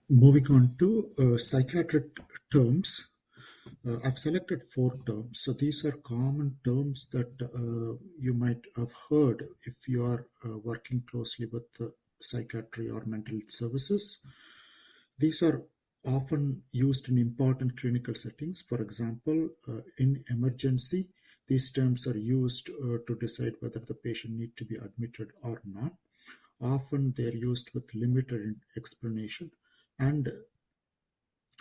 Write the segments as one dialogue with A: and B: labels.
A: Moving on to psychiatric terms, I've selected four terms. So these are common terms that you might have heard if you are working closely with psychiatry or mental health services. These are often used in important clinical settings. For example, in emergency, these terms are used to decide whether the patient needs to be admitted or not. Often they're used with limited explanation, and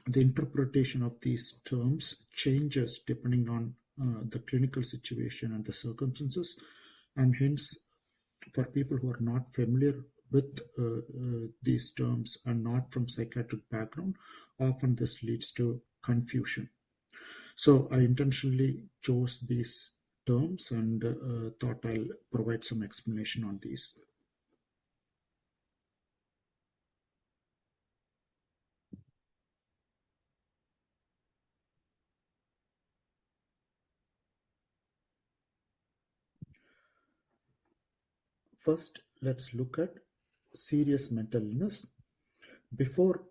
A: the interpretation of these terms changes depending on the clinical situation and the circumstances, and hence, for people who are not familiar with these terms and not from psychiatric background, often this leads to confusion. So I intentionally chose these terms and thought I'll provide some explanation on these. First, let's look at serious mental illness. Before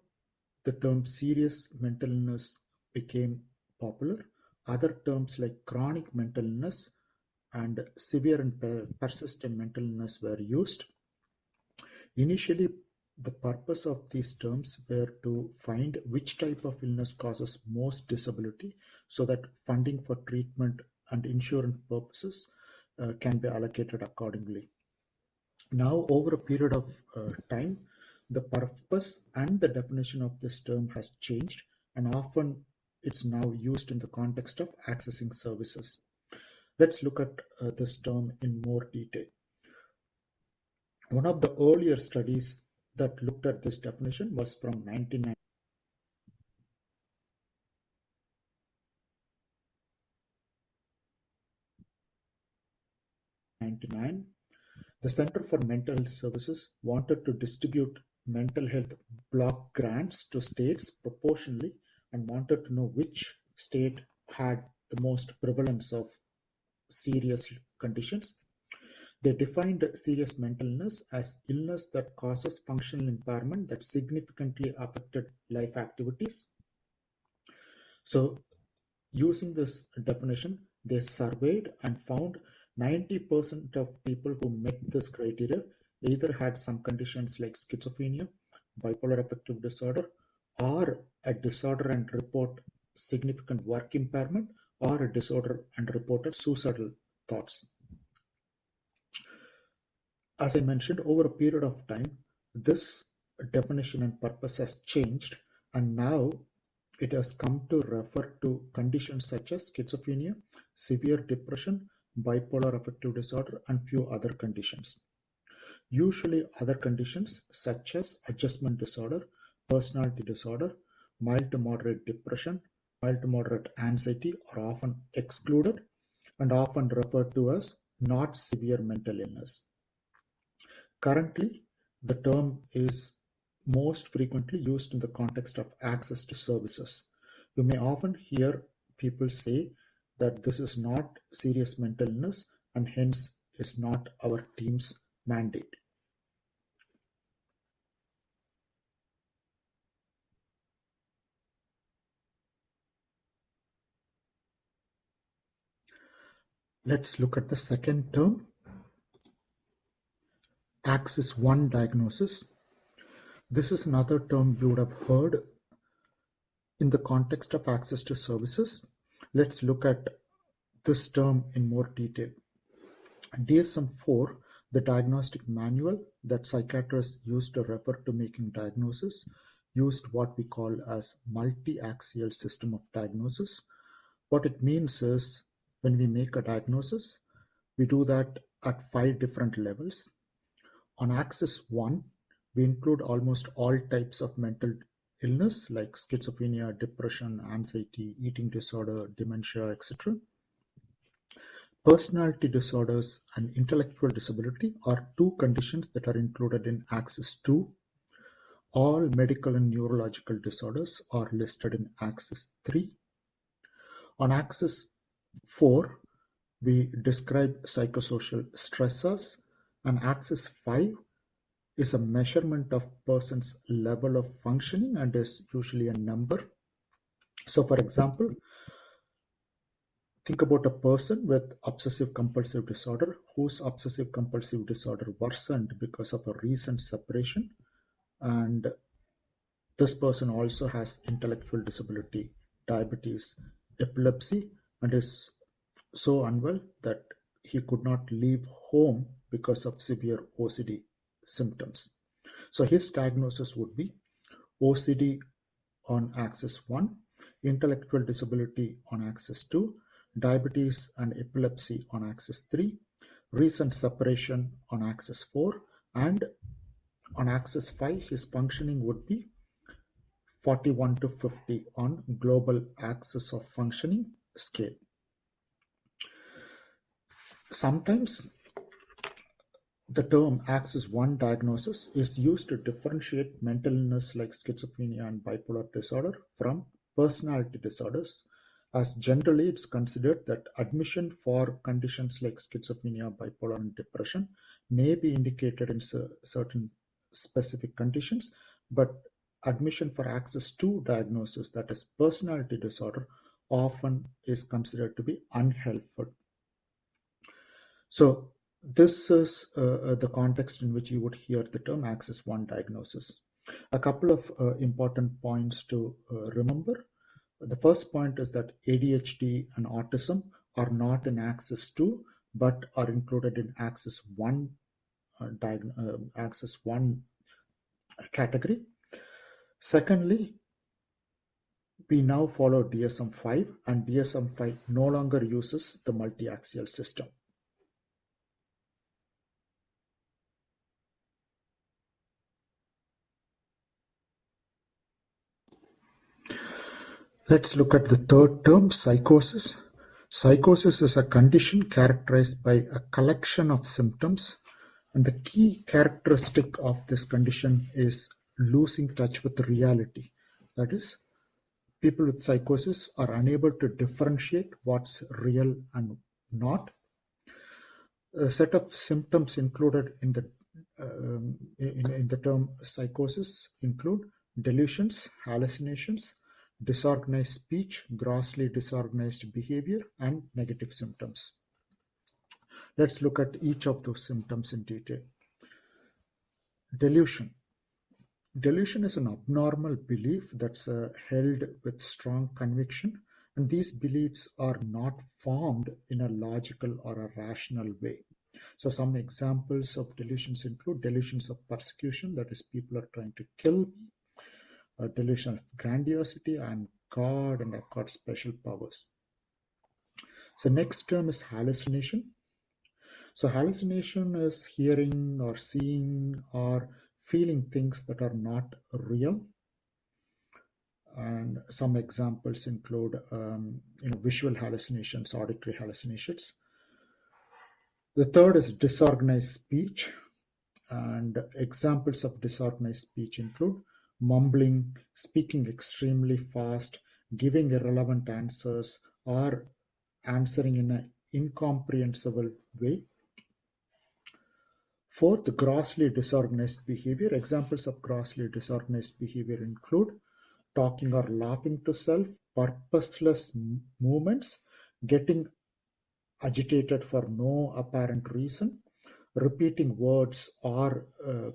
A: the term serious mental illness became popular, other terms like chronic mental illness and severe and persistent mental illness were used. Initially, the purpose of these terms were to find which type of illness causes most disability so that funding for treatment and insurance purposes can be allocated accordingly. Now, over a period of time, the purpose and the definition of this term has changed, and often it's now used in the context of accessing services. Let's look at this term in more detail. One of the earlier studies that looked at this definition was from 1999. The Center for Mental Health Services wanted to distribute mental health block grants to states proportionally and wanted to know which state had the most prevalence of serious conditions. They defined serious mental illness as illness that causes functional impairment that significantly affected life activities. So, using this definition, they surveyed and found 90% of people who met this criteria either had some conditions like schizophrenia, bipolar affective disorder, or a disorder and report significant work impairment, or a disorder and reported suicidal thoughts. As I mentioned, over a period of time, this definition and purpose has changed, and now it has come to refer to conditions such as schizophrenia, severe depression, bipolar affective disorder, and few other conditions. Usually, other conditions such as adjustment disorder, personality disorder, mild to moderate depression, mild to moderate anxiety are often excluded and often referred to as not severe mental illness. Currently, the term is most frequently used in the context of access to services. You may often hear people say that this is not serious mental illness and hence is not our team's mandate. Let's look at the second term, Axis 1 diagnosis. This is another term you would have heard in the context of access to services. Let's look at this term in more detail. DSM-4, the diagnostic manual that psychiatrists use to refer to making diagnosis, used what we call as multi-axial system of diagnosis. What it means is when we make a diagnosis, we do that at 5 different levels. On axis 1, we include almost all types of mental illness like schizophrenia, depression, anxiety, eating disorder, dementia, etc. Personality disorders and intellectual disability are two conditions that are included in Axis 2. All medical and neurological disorders are listed in Axis 3. On Axis 4, we describe psychosocial stressors, and Axis 5, is a measurement of person's level of functioning and is usually a number. So for example, think about a person with obsessive compulsive disorder whose obsessive compulsive disorder worsened because of a recent separation, and this person also has intellectual disability, diabetes, epilepsy, and is so unwell that he could not leave home because of severe OCD symptoms. So his diagnosis would be OCD on axis 1, intellectual disability on axis 2, diabetes and epilepsy on axis 3, recent separation on axis 4, and on axis 5 his functioning would be 41 to 50 on global axis of functioning scale. Sometimes the term axis 1 diagnosis is used to differentiate mental illness like schizophrenia and bipolar disorder from personality disorders, as generally it's considered that admission for conditions like schizophrenia, bipolar, and depression may be indicated in certain specific conditions, but admission for axis 2 diagnosis, that is personality disorder, often is considered to be unhelpful. So this is the context in which you would hear the term axis 1 diagnosis. A couple of important points to remember. The first point is that ADHD and autism are not in axis 2 but are included in axis 1 axis 1 category. Secondly, we now follow DSM-5, and DSM-5 no longer uses the multi-axial system. Let's look at the third term, psychosis. Psychosis is a condition characterized by a collection of symptoms, and the key characteristic of this condition is losing touch with reality. That is, people with psychosis are unable to differentiate what's real and not. A set of symptoms included in the term psychosis include delusions, hallucinations, disorganized speech, grossly disorganized behavior, and negative symptoms. Let's look at each of those symptoms in detail. Delusion. Delusion is an abnormal belief that's held with strong conviction, and these beliefs are not formed in a logical or a rational way. So some examples of delusions include delusions of persecution, that is, people are trying to kill me, a delusion of grandiosity, I'm God and I've got special powers. So next term is hallucination. So hallucination is hearing or seeing or feeling things that are not real. And some examples include visual hallucinations, auditory hallucinations. The third is disorganized speech, and examples of disorganized speech include mumbling, speaking extremely fast, giving irrelevant answers, or answering in an incomprehensible way. Fourth, grossly disorganized behavior. Examples of grossly disorganized behavior include talking or laughing to self, purposeless movements, getting agitated for no apparent reason, repeating words, or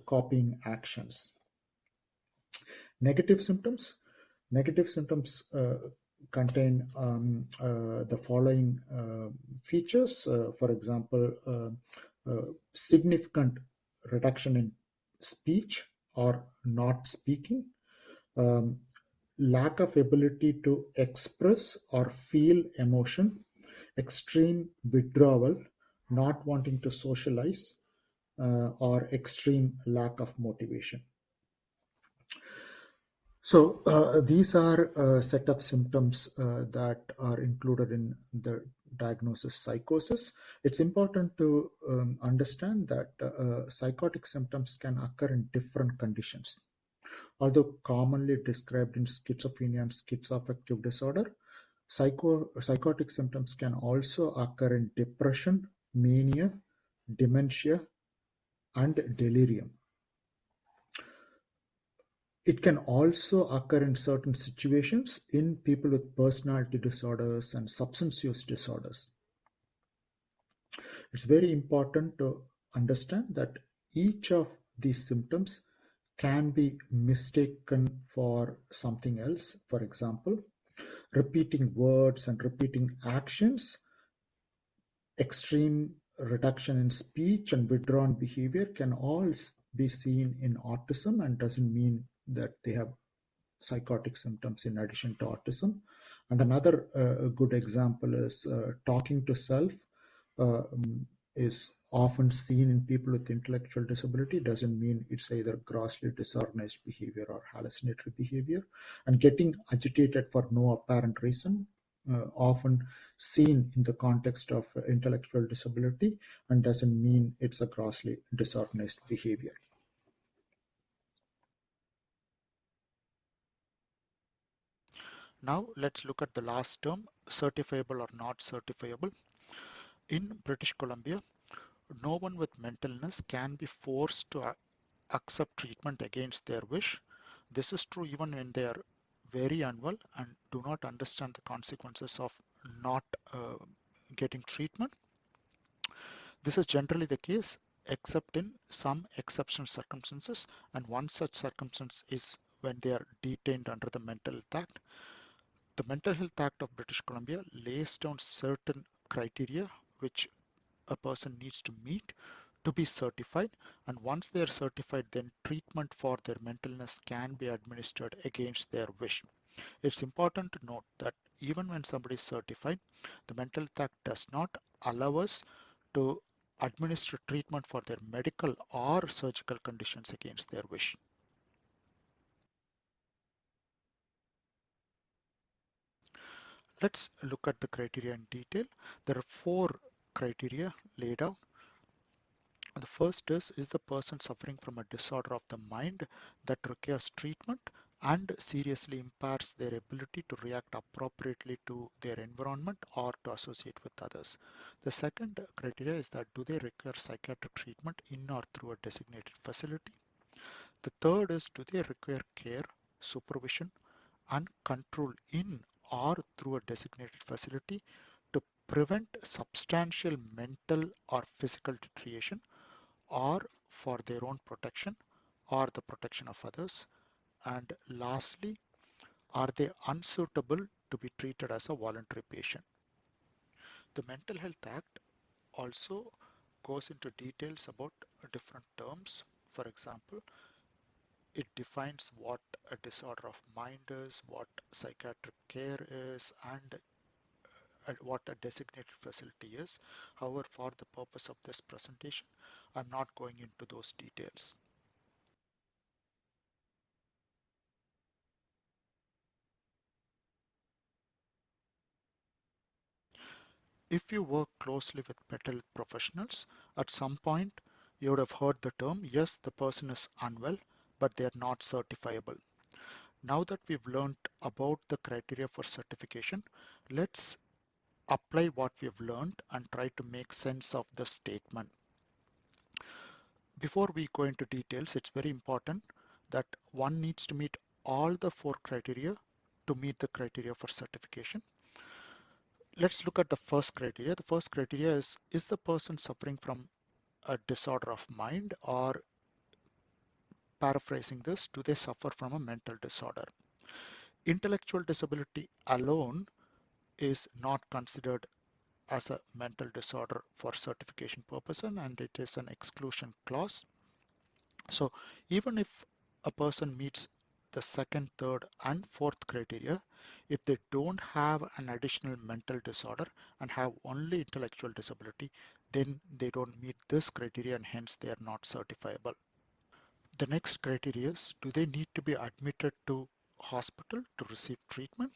A: copying actions. Negative symptoms. Negative symptoms contain the following features. For example, significant reduction in speech or not speaking, lack of ability to express or feel emotion, extreme withdrawal, not wanting to socialize, or extreme lack of motivation. So these are a set of symptoms that are included in the diagnosis psychosis. It's important to understand that psychotic symptoms can occur in different conditions. Although commonly described in schizophrenia and schizoaffective disorder, psychotic symptoms can also occur in depression, mania, dementia, and delirium. It can also occur in certain situations in people with personality disorders and substance use disorders. It's very important to understand that each of these symptoms can be mistaken for something else. For example, repeating words and repeating actions, extreme reduction in speech, and withdrawn behavior can all be seen in autism and doesn't mean that they have psychotic symptoms in addition to autism. And another good example is talking to self is often seen in people with intellectual disability. Doesn't mean it's either grossly disorganized behavior or hallucinatory behavior. And getting agitated for no apparent reason, often seen in the context of intellectual disability, and doesn't mean it's a grossly disorganized behavior.
B: Now let's look at the last term, certifiable or not certifiable. In British Columbia, no one with mental illness can be forced to accept treatment against their wish. This is true even when they are very unwell and do not understand the consequences of not uh, getting treatment. This is generally the case, except in some exceptional circumstances, and one such circumstance is when they are detained under the Mental Health Act. The Mental Health Act of British Columbia lays down certain criteria which a person needs to meet to be certified, and once they are certified, then treatment for their mental illness can be administered against their wish. It's important to note that even when somebody is certified, the Mental Health Act does not allow us to administer treatment for their medical or surgical conditions against their wish. Let's look at the criteria in detail. There are four criteria laid out. The first is the person suffering from a disorder of the mind that requires treatment and seriously impairs their ability to react appropriately to their environment or to associate with others. The second criteria is that do they require psychiatric treatment in or through a designated facility. The third is do they require care, supervision, and control in or through a designated facility to prevent substantial mental or physical deterioration or for their own protection or the protection of others. And lastly, are they unsuitable to be treated as a voluntary patient? The Mental Health Act also goes into details about different terms. For example, it defines what a disorder of mind is, what psychiatric care is, and what a designated facility is. However, for the purpose of this presentation, I'm not going into those details. If you work closely with mental health professionals, at some point you would have heard the term, yes, the person is unwell, but they are not certifiable. Now that we've learned about the criteria for certification, let's apply what we've learned and try to make sense of the statement. Before we go into details, it's very important that one needs to meet all the four criteria to meet the criteria for certification. Let's look at the first criteria. The first criteria is the person suffering from a disorder of mind, or paraphrasing this, do they suffer from a mental disorder? Intellectual disability alone is not considered as a mental disorder for certification purposes, and it is an exclusion clause. So even if a person meets the second, third, and fourth criteria, if they don't have an additional mental disorder and have only intellectual disability, then they don't meet this criteria and hence they are not certifiable. The next criteria is, do they need to be admitted to hospital to receive treatment?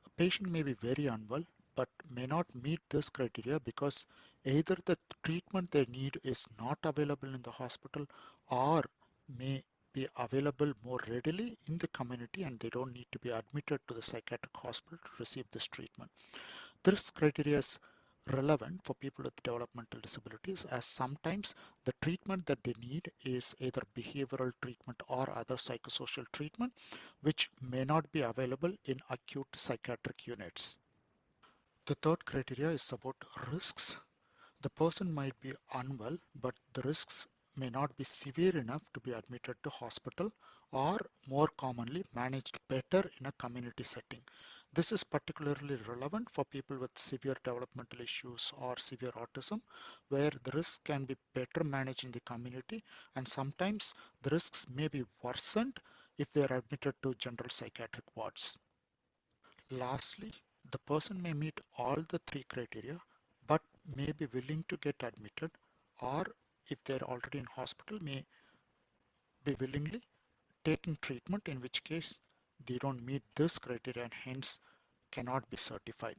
B: A patient may be very unwell but may not meet this criteria because either the treatment they need is not available in the hospital or may be available more readily in the community and they don't need to be admitted to the psychiatric hospital to receive this treatment. This criteria is relevant for people with developmental disabilities, as sometimes the treatment that they need is either behavioral treatment or other psychosocial treatment, which may not be available in acute psychiatric units. The third criteria is about risks. The person might be unwell, but the risks may not be severe enough to be admitted to hospital, or more commonly managed better in a community setting. This is particularly relevant for people with severe developmental issues or severe autism, where the risks can be better managed in the community, and sometimes the risks may be worsened if they are admitted to general psychiatric wards. Lastly, the person may meet all the three criteria but may be willing to get admitted, or if they're already in hospital, may be willingly taking treatment, in which case they don't meet this criteria and hence cannot be certified.